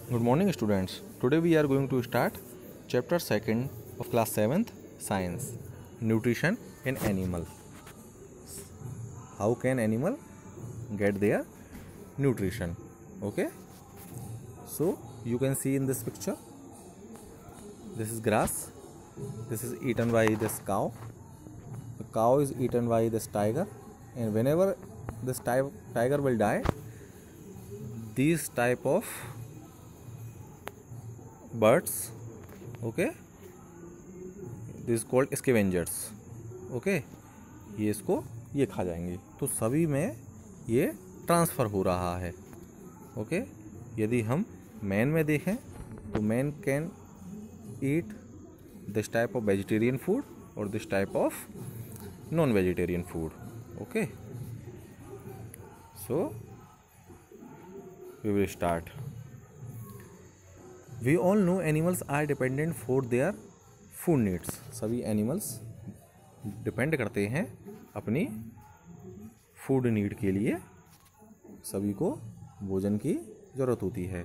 Good morning, students. Today we are going to start chapter 2nd of class 7th Science, Nutrition in Animal. How can animal get their nutrition? Okay. So you can see in this picture, this is grass. This is eaten by this cow. The cow is eaten by this tiger, and whenever this tiger will die, these type of birds, okay, this is called scavengers, okay, ये खा जाएंगे। तो सभी में ये transfer हो रहा है, ओके। यदि हम मैन में देखें तो man can eat this type of vegetarian food और this type of non vegetarian food, okay. So we will start. We all know animals are dependent for their food needs. सभी animals depend करते हैं अपनी food need के लिए, सभी को भोजन की ज़रूरत होती है।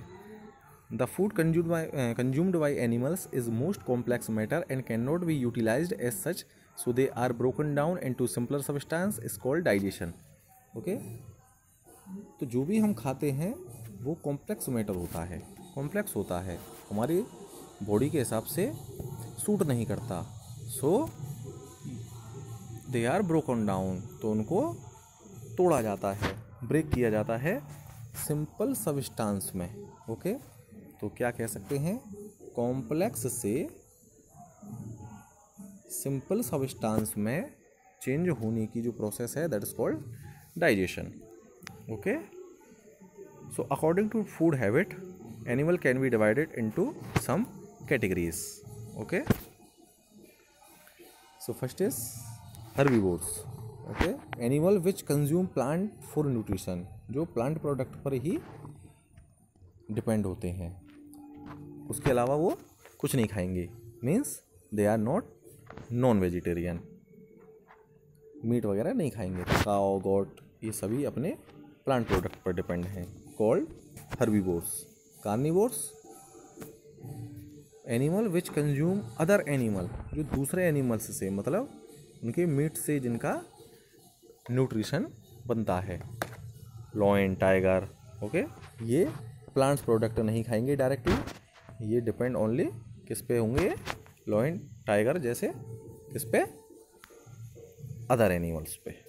The food consumed by animals is most complex matter and can not be utilised as such, so they are broken down into simpler substance is called digestion, okay. तो जो भी हम खाते हैं वो कॉम्प्लेक्स मैटर होता है, कॉम्प्लेक्स होता है, हमारी बॉडी के हिसाब से सूट नहीं करता। सो दे आर ब्रोकन डाउन, तो उनको तोड़ा जाता है, ब्रेक किया जाता है सिंपल सब्सटेंस में, ओके। तो क्या कह सकते हैं, कॉम्प्लेक्स से सिंपल सब्सटेंस में चेंज होने की जो प्रोसेस है that is called digestion, okay. So according to food habit animal can be divided into some categories, okay. So first is herbivores, okay, animal which consume plant for nutrition, जो plant product पर ही depend होते हैं, उसके अलावा वो कुछ नहीं खाएंगे, means they are not non vegetarian, meat वगैरह नहीं खाएंगे। काव, गोट, ये सभी अपने प्लांट प्रोडक्ट पर डिपेंड हैं, called herbivores। Carnivores, animal which consume other animal, जो दूसरे एनिमल्स से, मतलब उनके मीट से जिनका न्यूट्रिशन बनता है, लॉयन, टाइगर, ओके, ये प्लांट्स प्रोडक्ट नहीं खाएंगे डायरेक्टली, ये डिपेंड ओनली किस पे होंगे, लॉयन, टाइगर जैसे, किस पे, अदर एनिमल्स पे।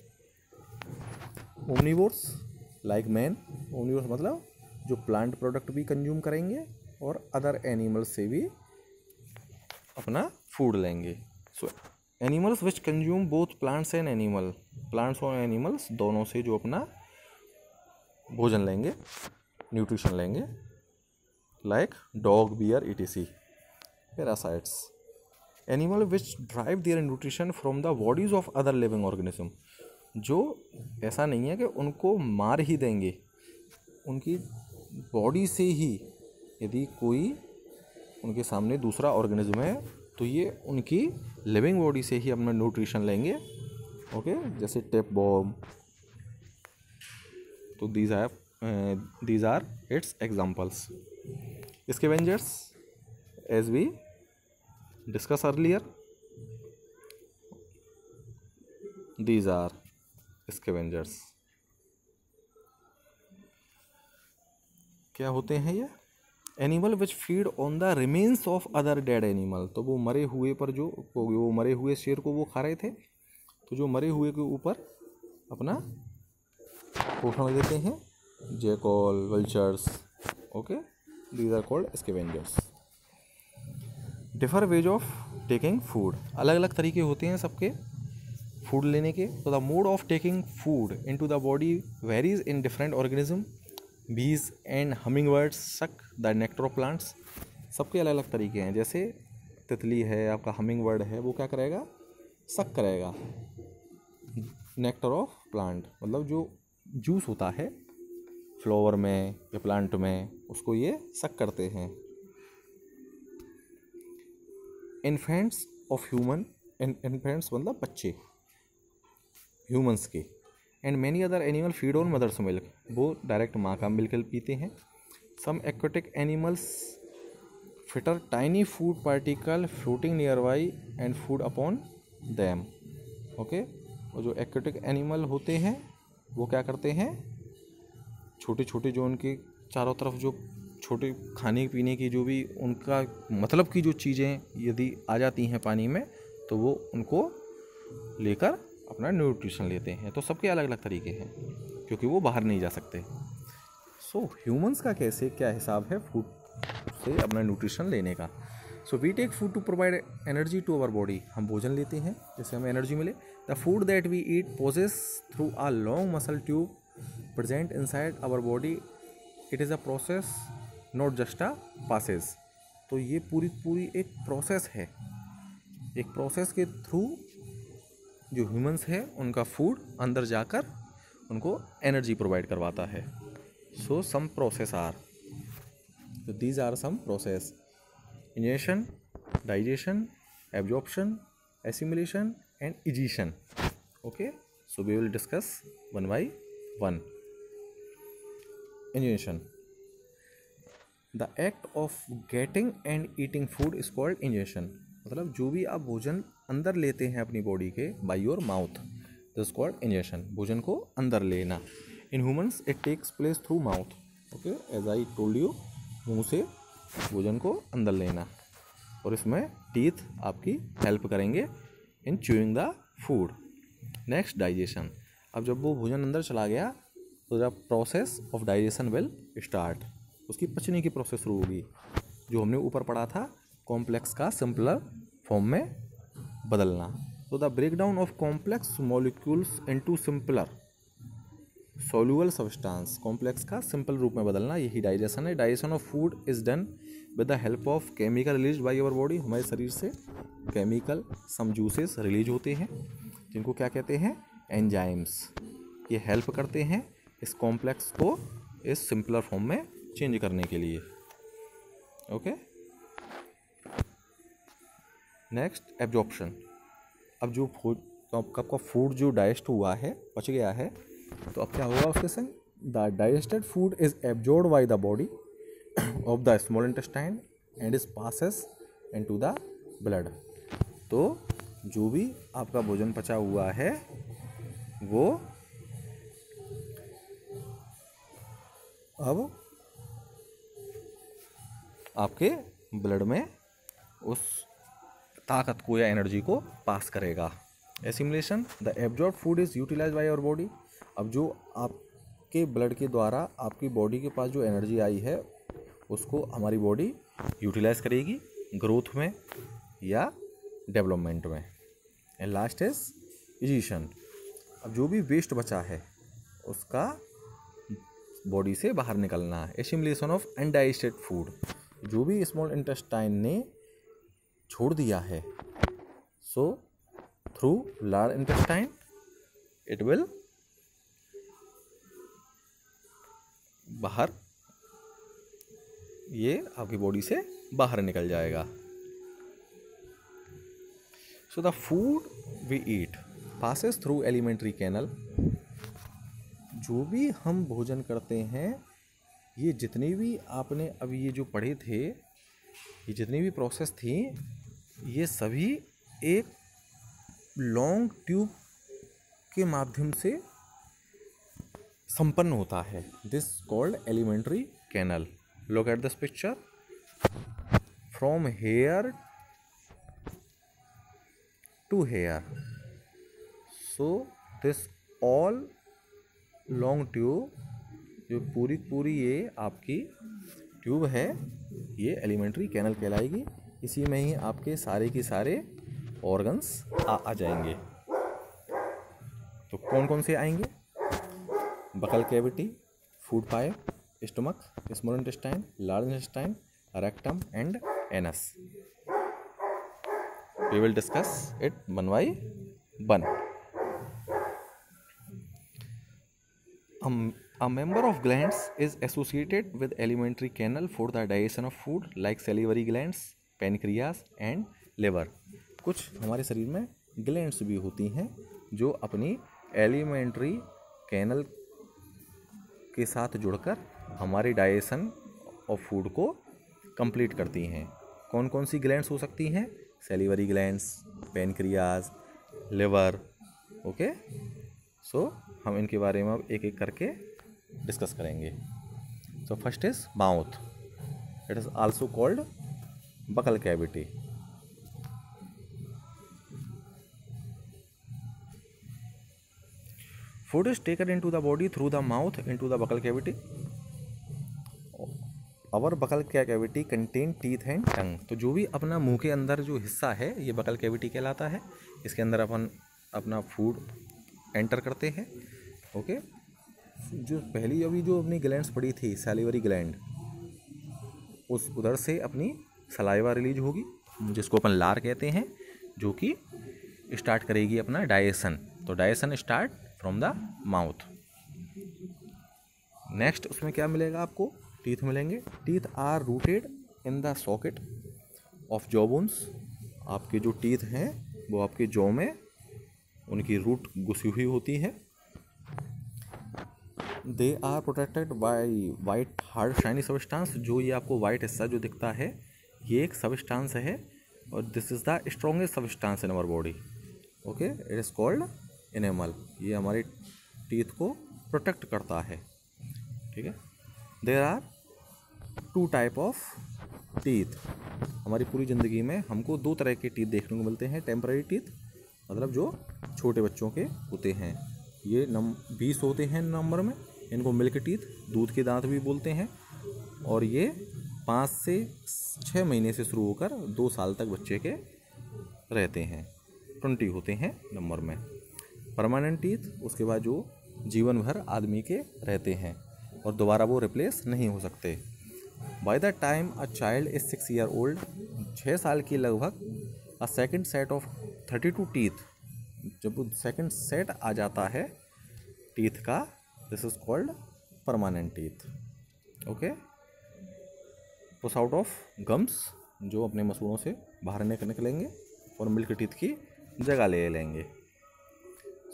ओमनिवोर्स लाइक मैन, ओमनिवोर्स मतलब जो प्लांट प्रोडक्ट भी कंज्यूम करेंगे और अदर एनिमल्स से भी अपना फूड लेंगे। So animals which consume both plants and animal, plants और एनिमल्स दोनों से जो अपना भोजन लेंगे, न्यूट्रिशन लेंगे, like dog, bear, etc. Parasites, animal which drive their nutrition from the bodies of other living organism, जो ऐसा नहीं है कि उनको मार ही देंगे, उनकी बॉडी से ही, यदि कोई उनके सामने दूसरा ऑर्गेनिज्म है तो ये उनकी लिविंग बॉडी से ही अपना न्यूट्रिशन लेंगे, ओके, जैसे टेप बॉम। तो these are its examples. Scavengers, as we discuss earlier, these are scavengers. क्या होते हैं ये, animal which feed on the remains of other dead animal, तो वो मरे हुए पर जो, वो मरे हुए शेर को वो खा रहे थे, तो जो मरे हुए के ऊपर अपना पोषण देते हैं, jackal, vultures, okay, these are called scavengers. Differ ways of taking food, अलग अलग तरीके होते हैं सबके फूड लेने के। तो the mode of taking food into the body varies in different organism. बीज and humming birds suck the nectar of plants, सबके अलग अलग तरीके हैं। जैसे तितली है, आपका हमिंग बर्ड है, वो क्या करेगा, सक करेगा नेक्टर ऑफ प्लांट, मतलब जो जूस होता है फ्लावर में या प्लांट में, उसको ये सक करते हैं। इन्फेंट्स ऑफ ह्यूमन, इन्फेंट्स मतलब बच्चे ह्यूमंस के, and many other animal feed on mother's milk, वो डायरेक्ट माँ का मिल्क पीते हैं। Some aquatic animals filter tiny food particle floating nearby and food upon them. Okay, और जो एक्वेटिक एनिमल होते हैं वो क्या करते हैं, छोटे छोटे जो उनके चारों तरफ जो छोटे खाने पीने की जो भी उनका मतलब की जो चीज़ें यदि आ जाती हैं पानी में तो वो उनको लेकर अपना न्यूट्रिशन लेते हैं। तो सबके अलग अलग तरीके हैं क्योंकि वो बाहर नहीं जा सकते। सो ह्यूमंस का कैसे क्या हिसाब है फूड से अपना न्यूट्रिशन लेने का। So we take food to provide energy to our body. हम भोजन लेते हैं जिससे हमें एनर्जी मिले। The food that we eat passes through a long muscle tube present inside our body. It is a process not just a passage. तो ये पूरी एक प्रोसेस है, एक प्रोसेस के थ्रू जो ह्यूमंस है उनका फूड अंदर जाकर उनको एनर्जी प्रोवाइड करवाता है। So some process are, so these are some process: ingestion, digestion, absorption, assimilation and egestion. Okay, so we will discuss one by one. Ingestion, the act of getting and eating food is called ingestion. मतलब जो भी आप भोजन अंदर लेते हैं अपनी body के by your mouth, this is called ingestion. भोजन को अंदर लेना. In humans it takes place through mouth. Okay, as I told you, मुंह से भोजन को अंदर लेना और इसमें टीथ आपकी हेल्प करेंगे in chewing the food. Next, digestion. अब जब वो भोजन अंदर चला गया तो the process of digestion will start. उसकी पचने की प्रोसेस शुरू होगी। जो हमने ऊपर पढ़ा था कॉम्प्लेक्स का सिंपलर फॉर्म में बदलना। तो the breakdown of complex molecules into simpler soluble substance, complex का सिंपल रूप में बदलना, यही डाइजेशन है। Digestion of food is done with the help of chemical release by our body. हमारे शरीर से केमिकल सम जूसेस रिलीज होते हैं जिनको क्या कहते हैं, एंजाइम्स। ये हेल्प करते हैं इस कॉम्प्लेक्स को इस सिंपलर फॉर्म में चेंज करने के लिए। Okay, next, absorption. अब जो आपका फूड जो डाइजेस्ट हुआ है, पच गया है, तो अब क्या होगा उसके संग, the digested food is absorbed by the body of the small intestine and is passes into the blood. तो जो भी आपका भोजन पचा हुआ है वो अब आपके ब्लड में उस ताकत को या एनर्जी को पास करेगा। Assimilation, the absorbed food is utilised by our body. अब जो आपके ब्लड के द्वारा आपकी बॉडी के पास जो एनर्जी आई है उसको हमारी बॉडी यूटिलाइज करेगी ग्रोथ में या डेवलपमेंट में। And last is egestion. अब जो भी वेस्ट बचा है उसका बॉडी से बाहर निकलना। एसिमिलेशन ऑफ अनडाइजेस्टेड फूड, जो भी स्मॉल इंटेस्टाइन ने छोड़ दिया है, so through large intestine it will बाहर, ये आपकी बॉडी से बाहर निकल जाएगा। So the food we eat passes through alimentary canal. जो भी हम भोजन करते हैं, ये जितने भी आपने अभी ये जो पढ़े थे, ये जितनी भी प्रोसेस थी, ये सभी एक लॉन्ग ट्यूब के माध्यम से संपन्न होता है। This called alimentary canal. Look at this picture, from here to here. So this all long tube, जो पूरी ये आपकी ट्यूब है, ये एलिमेंट्री कैनल कहलाएगी। इसी में ही आपके सारे के सारे ऑर्गन्स आ जाएंगे। तो कौन कौन से आएंगे? Buccal cavity, food pipe, stomach, small intestine, large intestine, rectum and anus. We will discuss it one by one. A member of glands is associated with alimentary canal for the digestion of food like salivary glands, pancreas and liver. कुछ हमारे शरीर में glands भी होती हैं जो अपनी alimentary canal के साथ जुड़कर हमारी डाइजेशन ऑफ फूड को कंप्लीट करती हैं। कौन कौन सी ग्लैंड्स हो सकती हैं? Salivary glands, pancreas, liver. Okay, so हम इनके बारे में अब एक एक करके डिस्कस करेंगे। So first is mouth, it is also called buccal cavity. Food is taken into the body through the mouth into the buccal cavity. Our buccal cavity contain teeth and tongue. तो जो भी अपना मुंह के अंदर जो हिस्सा है ये बकल कैविटी कहलाता है। इसके अंदर अपन अपना फूड एंटर करते हैं। ओके, जो पहली अभी जो अपनी ग्लैंड्स पड़ी थी सैलिवरी ग्लैंड, उस उधर से अपनी सलाइवा रिलीज होगी जिसको अपन लार कहते हैं, जो कि स्टार्ट करेगी अपना डाइजेशन। तो digestion start from the mouth. Next उसमें क्या मिलेगा आपको? टीथ मिलेंगे। Teeth are rooted in the socket of jaw bones. आपके जो टीथ हैं वो आपके जॉ में उनकी रूट घुसी हुई होती है। They are protected by white hard shiny substance. जो ये आपको वाइट हिस्सा जो दिखता है ये एक सबस्टांस है और this is the strongest substance in our body. Okay, it is called enamel. ये हमारे टीथ को प्रोटेक्ट करता है। ठीक है, there are 2 type of teeth. हमारी पूरी ज़िंदगी में हमको 2 तरह के टीथ देखने को मिलते हैं। टेम्पररी टीथ मतलब जो छोटे बच्चों के होते हैं, ये 20 होते हैं नंबर में। इनको मिल्क टीथ, दूध के दांत भी बोलते हैं। और ये 5 से 6 महीने से शुरू होकर 2 साल तक बच्चे के रहते हैं। 20 होते हैं नंबर में। परमानेंट टीथ उसके बाद जो जीवन भर आदमी के रहते हैं और दोबारा वो रिप्लेस नहीं हो सकते। By the time a child is 6 year old, 6 साल की लगभग a second set of 32 teeth, जब वो सेकेंड सेट आ जाता है टीथ का, this is called permanent teeth. Okay, push out of gums जो अपने मसूड़ों से बाहर निकलेंगे और मिल्क टीथ की जगह ले लेंगे।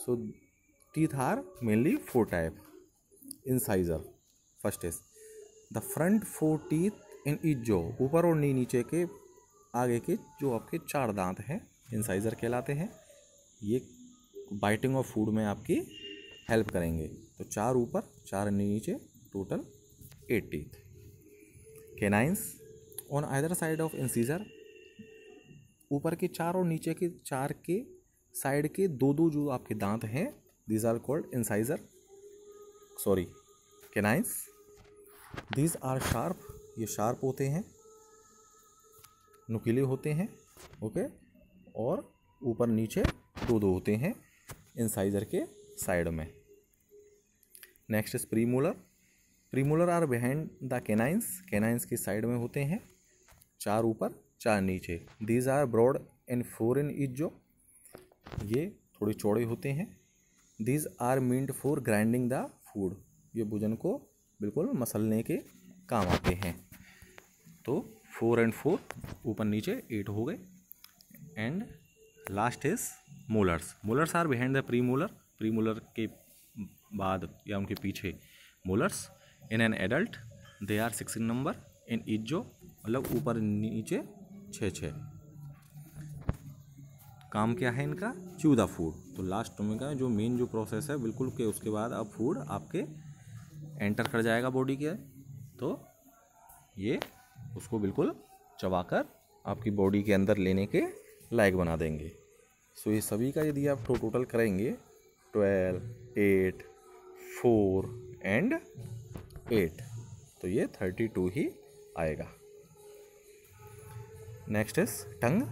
So teeth are mainly 4 type. Incisor first is the front 4 teeth in each jaw. ऊपर और नीचे के आगे के जो आपके 4 दांत हैं इंसाइजर कहलाते हैं। ये बाइटिंग ऑफ फूड में आपकी हेल्प करेंगे। तो 4 ऊपर 4 नीचे, total 8 teeth. Canines on either side of incisor, ऊपर के 4 और नीचे के 4 के साइड के 2 जो आपके दांत हैं, these are called incisor, sorry canines. These are sharp, ये शार्प होते हैं, नुकीले होते हैं। ओके, और ऊपर नीचे 2 होते हैं इंसाइजर के साइड में। Next is premolar. Premolar are behind the canines, canines के साइड में होते हैं, 4 ऊपर 4 नीचे। These are broad and 4 in each jaw, ये थोड़े चौड़े होते हैं। These are meant for grinding the food, ये भोजन को बिल्कुल मसलने के काम आते हैं। तो 4 and 4 ऊपर नीचे 8 हो गए। And last is molars. Molars are behind the premolar, premolar के बाद या उनके पीछे मोलर्स। In an adult they are 6 in number in each jaw, मतलब ऊपर नीचे 6। काम क्या है इनका? Chew the food. तो लास्ट में का जो मेन जो प्रोसेस है बिल्कुल के उसके बाद अब फूड आपके एंटर कर जाएगा बॉडी के, तो ये उसको बिल्कुल चबाकर आपकी बॉडी के अंदर लेने के लायक बना देंगे। सो ये सभी का यदि आप टोटल करेंगे 12, 8, 4 एंड 8, तो ये 32 ही आएगा। Next is tongue.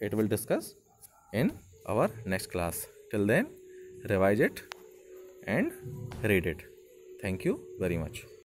It will discuss in our next class. Till then, revise it and read it. Thank you very much.